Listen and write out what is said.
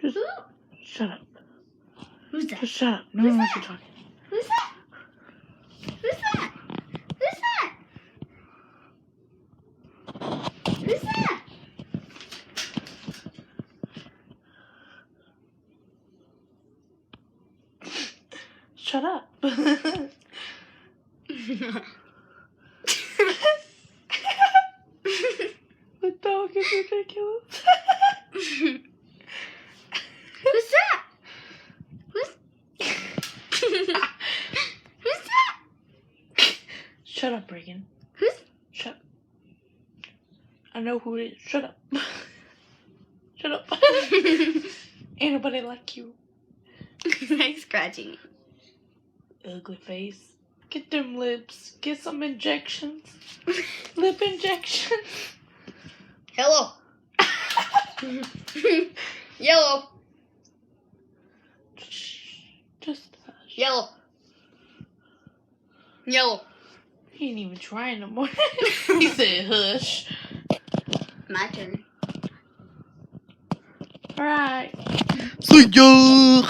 Just Who? shut up. Who's that? Just shut up. No one wants you talking. Who's that? Who's that? Who's that? Who's that? Shut up. The dog is ridiculous. Who's that? Who's Who's that? Shut up, Reagan. Who's Shut up. I know who it is. Shut up. Shut up. Ain't nobody like you. like scratching? Ugly face. Get them lips. Get some injections. Lip injections. Hello. Yellow. Just hush. Yellow. Yellow. He ain't even trying no more. He said hush. My turn. Alright. Soy yo.